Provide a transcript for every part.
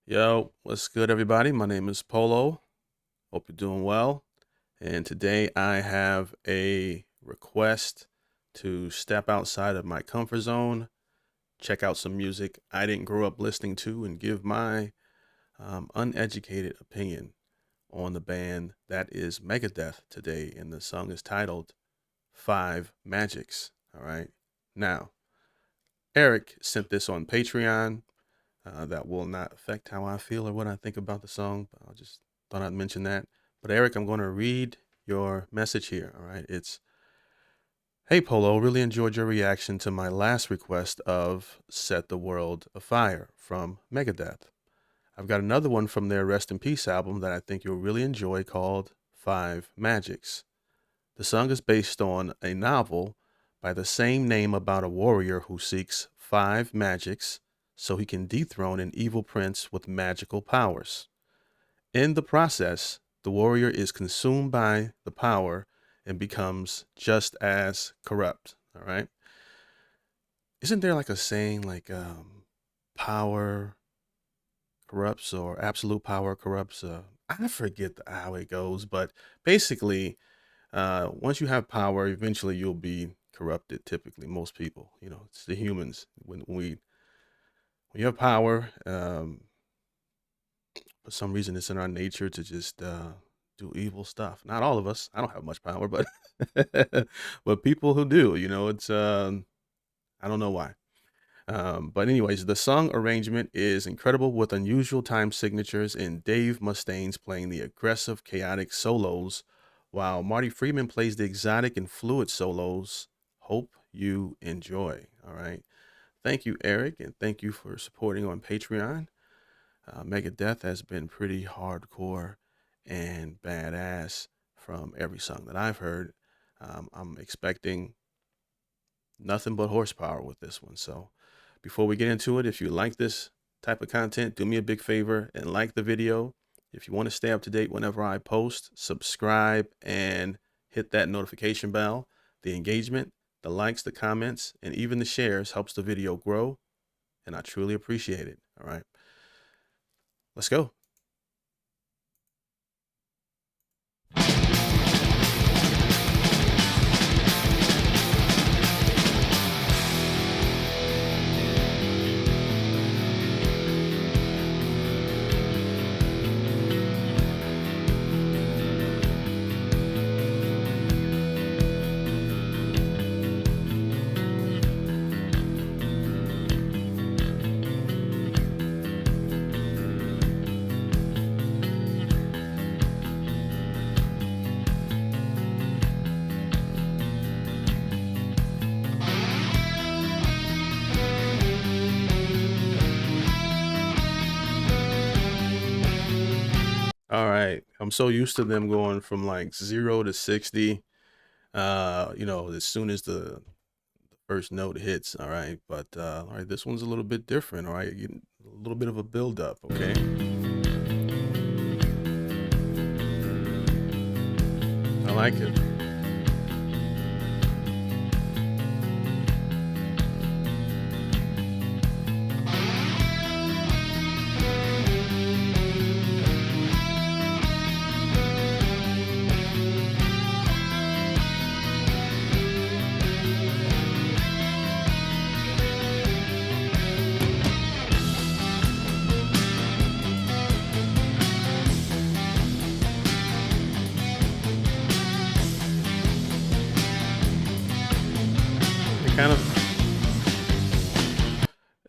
Yo, what's good, everybody? My name is Polo. Hope you're doing well. And today I have a request to step outside of my comfort zone, check out some music I didn't grow up listening to, and give my uneducated opinion on the band that is Megadeth today. And the song is titled Five Magics. All right. Now, Eric sent this on Patreon. That will not affect how I feel or what I think about the song. But I just thought I'd mention that. But Eric, I'm going to read your message here. All right. It's, hey, Polo, really enjoyed your reaction to my last request of Set the World Afire from Megadeth. I've got another one from their Rest in Peace album that I think you'll really enjoy called Five Magics. The song is based on a novel by the same name about a warrior who seeks five magics so he can dethrone an evil prince with magical powers. In the process, the warrior is consumed by the power and becomes just as corrupt. All right. Isn't there like a saying like power corrupts or absolute power corrupts? I forget how it goes, but basically, once you have power, eventually you'll be corrupted. Typically, most people, it's the humans. When you have power, for some reason, it's in our nature to just do evil stuff. Not all of us. I don't have much power, but but people who do, it's I don't know why. But anyways, the song arrangement is incredible with unusual time signatures and Dave Mustaine's playing the aggressive, chaotic solos, while Marty Friedman plays the exotic and fluid solos. Hope you enjoy. All right. Thank you, Eric, and thank you for supporting on Patreon. Megadeth has been pretty hardcore and badass from every song that I've heard. I'm expecting nothing but horsepower with this one. So before we get into it, if you like this type of content, do me a big favor and like the video. If you want to stay up to date whenever I post, subscribe and hit that notification bell. The engagement, the likes, the comments, and even the shares helps the video grow, and I truly appreciate it. All right, let's go. All right. I'm so used to them going from like 0 to 60, as soon as the first note hits. All right. But, all right, this one's a little bit different. All right. Getting a little bit of a build up. Okay. I like it. It kind of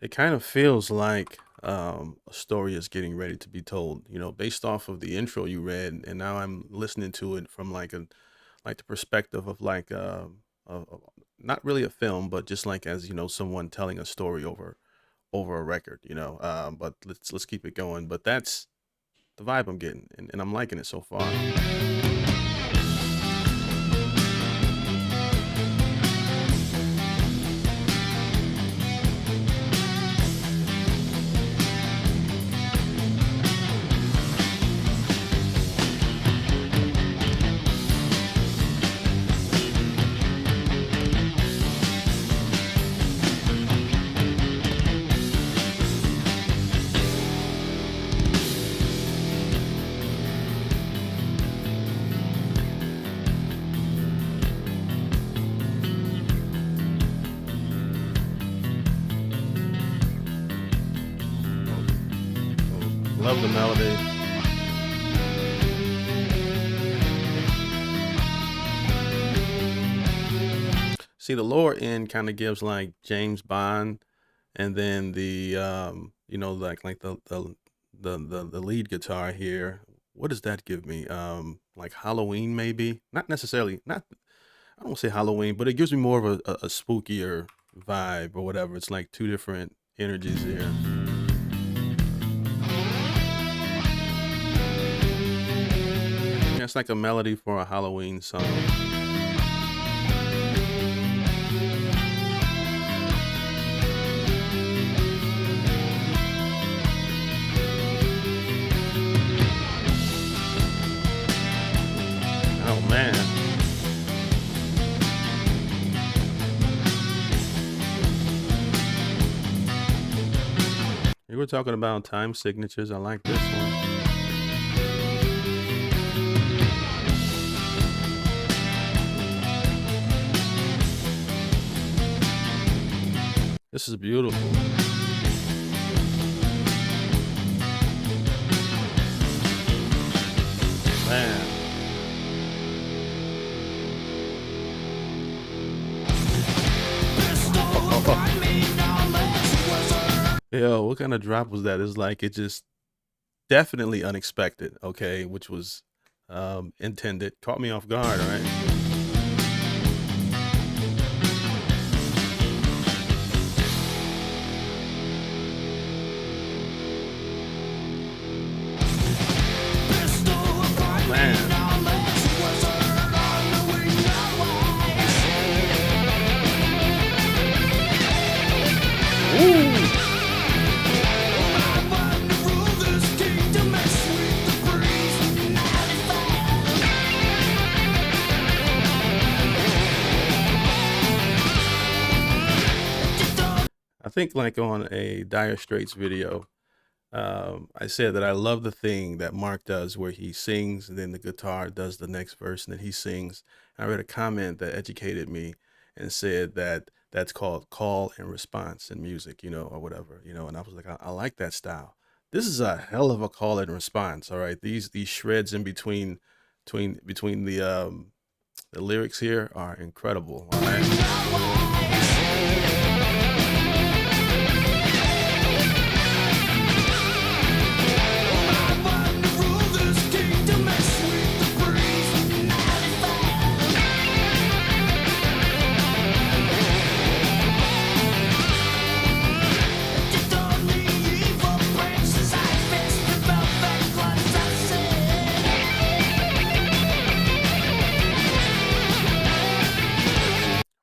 it kind of feels like a story is getting ready to be told, based off of the intro you read, and now I'm listening to it from like the perspective of like not really a film, but just like as someone telling a story over a record, But let's keep it going. But that's the vibe I'm getting, and I'm liking it so far. Love the melody. See, the lower end kind of gives like James Bond, and then the like the lead guitar here. What does that give me? Like Halloween maybe? Not necessarily. Not I don't say Halloween, but it gives me more of a spookier vibe or whatever. It's like two different energies here. Yeah, it's like a melody for a Halloween song. Oh man. You were talking about time signatures. I like this one. This is beautiful. Man. Yo, what kind of drop was that? It's like it just definitely unexpected, okay, which was intended. Caught me off guard, right? Man. Ooh. I think like on a Dire Straits video, I said that I love the thing that Mark does where he sings and then the guitar does the next verse and then he sings. I read a comment that educated me and said that that's called call and response in music, or whatever, and I was like, I like that style. This is a hell of a call and response. All right. These shreds in between the lyrics here are incredible. All right.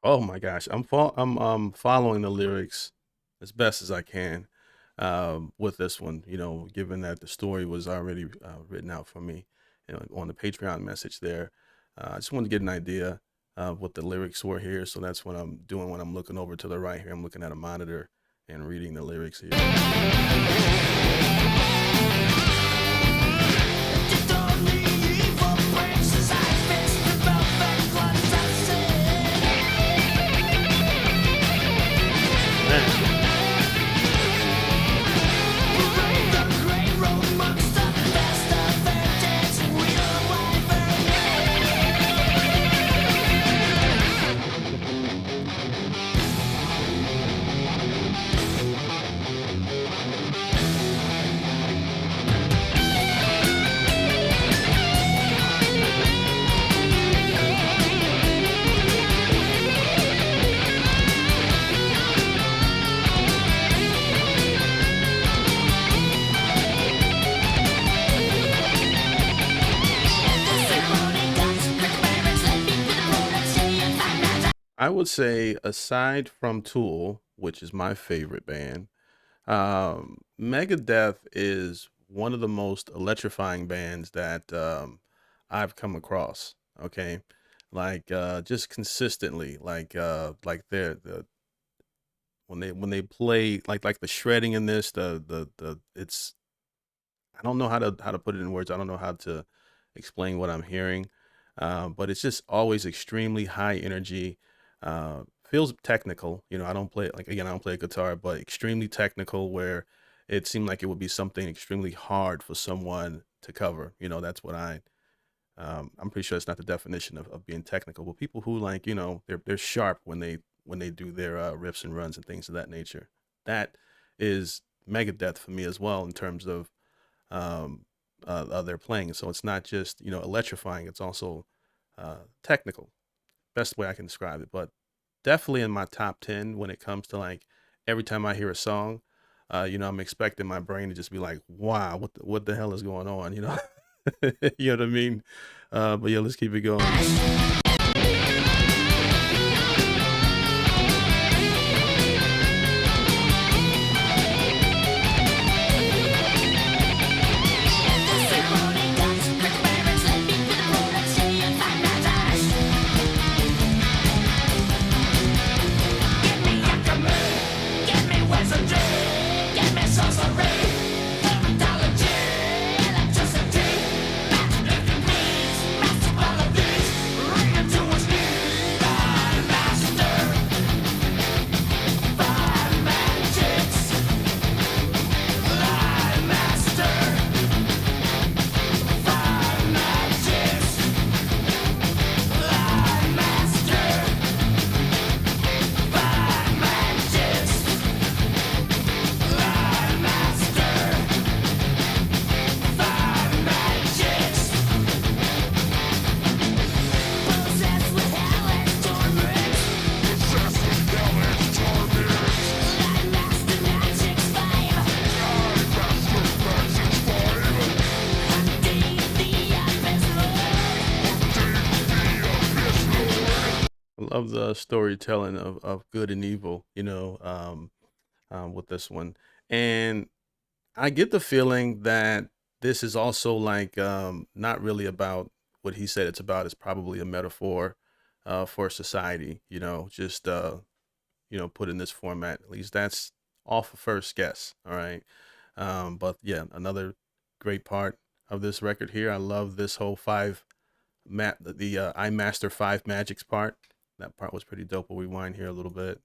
Oh my gosh, I'm following the lyrics as best as I can with this one. Given that the story was already written out for me, on the Patreon message there. I just wanted to get an idea of what the lyrics were here, so that's what I'm doing when I'm looking over to the right here. I'm looking at a monitor and reading the lyrics here. I would say, aside from Tool, which is my favorite band, Megadeth is one of the most electrifying bands that I've come across. Okay, like just consistently, like the when they play like the shredding in this, the it's I don't know how to put it in words. I don't know how to explain what I'm hearing, but it's just always extremely high energy. Feels technical. I don't play like again. I don't play guitar, but extremely technical. Where it seemed like it would be something extremely hard for someone to cover. That's what I'm pretty sure it's not the definition of being technical, but people who, like, they're sharp when they do their riffs and runs and things of that nature. That is Megadeth for me as well, in terms of their playing. So it's not just electrifying; it's also technical. Best way I can describe it. But definitely in my top 10 when it comes to, like, every time I hear a song, I'm expecting my brain to just be like, wow, what the hell is going on? You know what I mean? But yeah, let's keep it going. I love the storytelling of good and evil, with this one. And I get the feeling that this is also, like, not really about what he said it's about. It's probably a metaphor for society, just put in this format. At least that's off of first guess. All right. But yeah, another great part of this record here. I love this whole the I Master Five Magics part. That part was pretty dope. We'll rewind here a little bit.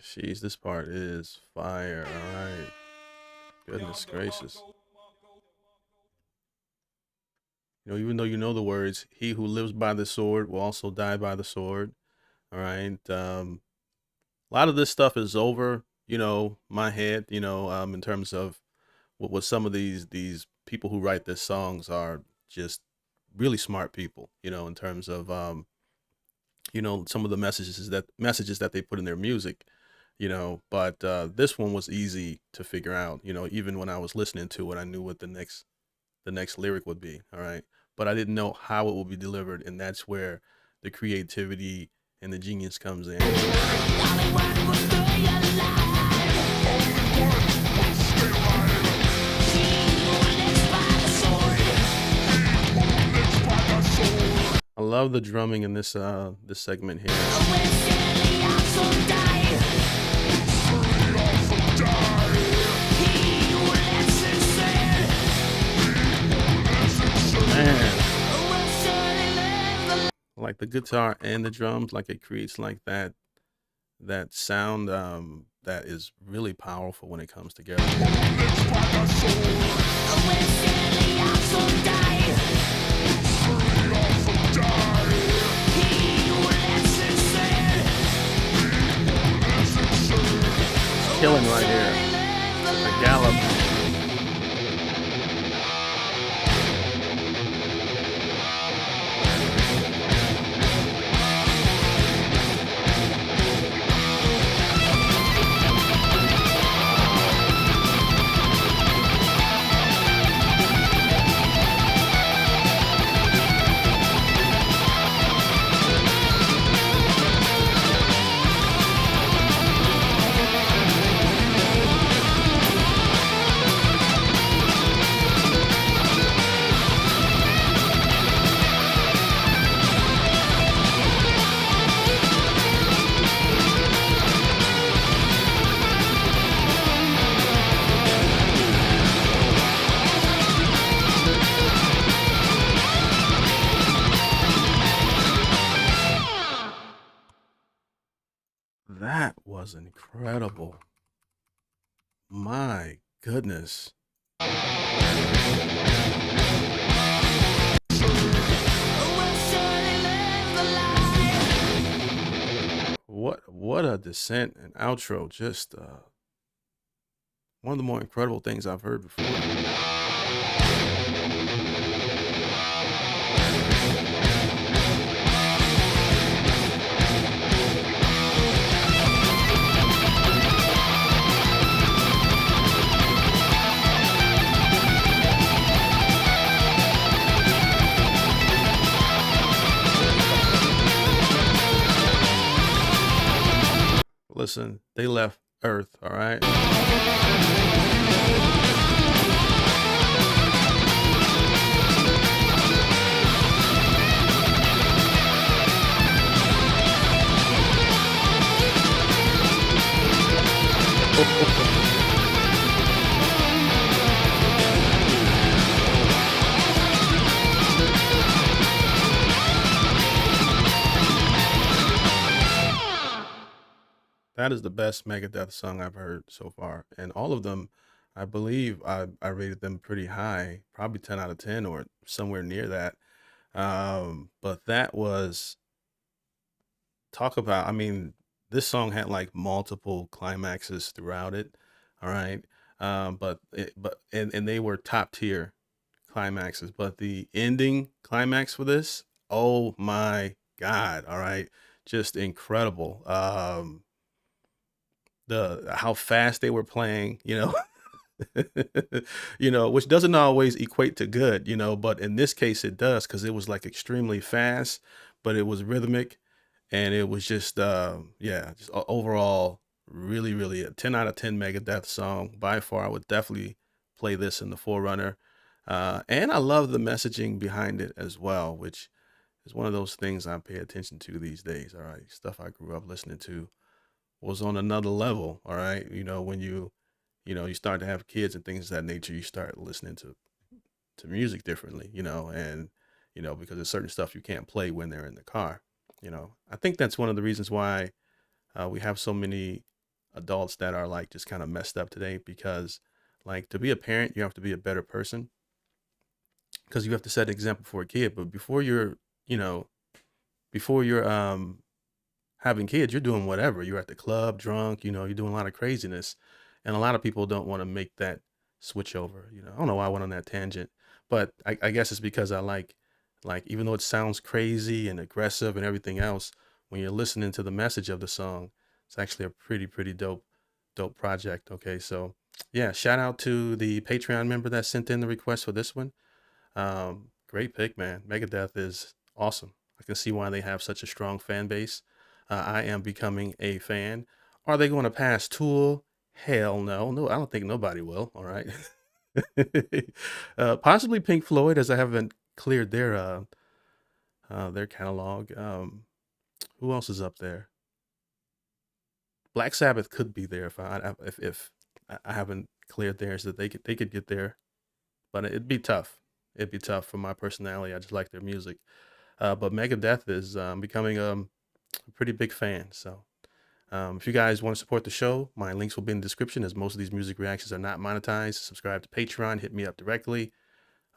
Jeez, this part is fire. All right. Goodness gracious. Even though you know the words, he who lives by the sword will also die by the sword. All right. A lot of this stuff is over, my head, in terms of what some of these people who write these songs are just really smart people, in terms of, some of the messages that they put in their music. But this one was easy to figure out. Even when I was listening to it, I knew what the next lyric would be. All right, but I didn't know how it would be delivered, and that's where the creativity and the genius comes in. I love the drumming in this segment here. Like the guitar and the drums, like it creates like that sound that is really powerful when it comes together. Killing right here. The gallop. was incredible. My goodness. What a descent and outro. Just one of the more incredible things I've heard before. Listen, they left Earth, all right? That is the best Megadeth song I've heard so far. And all of them, I believe I rated them pretty high, probably 10 out of 10 or somewhere near that. But that was talk about, I mean, this song had like multiple climaxes throughout it. All right. And they were top tier climaxes, but the ending climax for this, oh my God. All right. Just incredible. The how fast they were playing, which doesn't always equate to good, but in this case it does because it was like extremely fast, but it was rhythmic and it was just, yeah, just overall really, really a 10 out of 10 Megadeth song. By far, I would definitely play this in the Forerunner. And I love the messaging behind it as well, which is one of those things I pay attention to these days. All right, stuff I grew up listening to was on another level. All right. When you start to have kids and things of that nature, you start listening to music differently, and because there's certain stuff you can't play when they're in the car. I think that's one of the reasons why we have so many adults that are like just kind of messed up today, because like to be a parent, you have to be a better person because you have to set an example for a kid. But you know, before you're having kids, you're doing whatever. You're at the club, drunk, you're doing a lot of craziness. And a lot of people don't want to make that switch over. I don't know why I went on that tangent, but I guess it's because I like, even though it sounds crazy and aggressive and everything else, when you're listening to the message of the song, it's actually a pretty dope project. Okay. So yeah, shout out to the Patreon member that sent in the request for this one. Great pick, man. Megadeth is awesome. I can see why they have such a strong fan base. I am becoming a fan. Are they going to pass Tool? Hell no. No, I don't think nobody will. All right. Possibly Pink Floyd, as I haven't cleared their catalog. Who else is up there? Black Sabbath could be there if I haven't cleared theirs, that they could get there, but it'd be tough. It'd be tough for my personality. I just like their music. But Megadeth is becoming a pretty big fan. So if you guys want to support the show, my links will be in the description, as most of these music reactions are not monetized. Subscribe to Patreon, hit me up directly,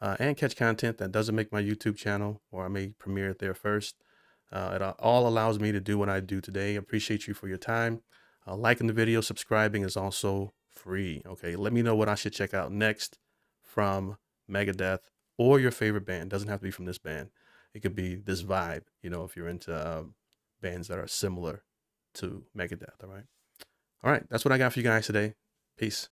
and catch content that doesn't make my YouTube channel, or I may premiere it there first. It all allows me to do what I do today. Appreciate you for your time. Liking the video, subscribing is also free. Okay, let me know what I should check out next from Megadeth or your favorite band. Doesn't have to be from this band. It could be this vibe, if you're into bands that are similar to Megadeth. All right. That's what I got for you guys today. Peace.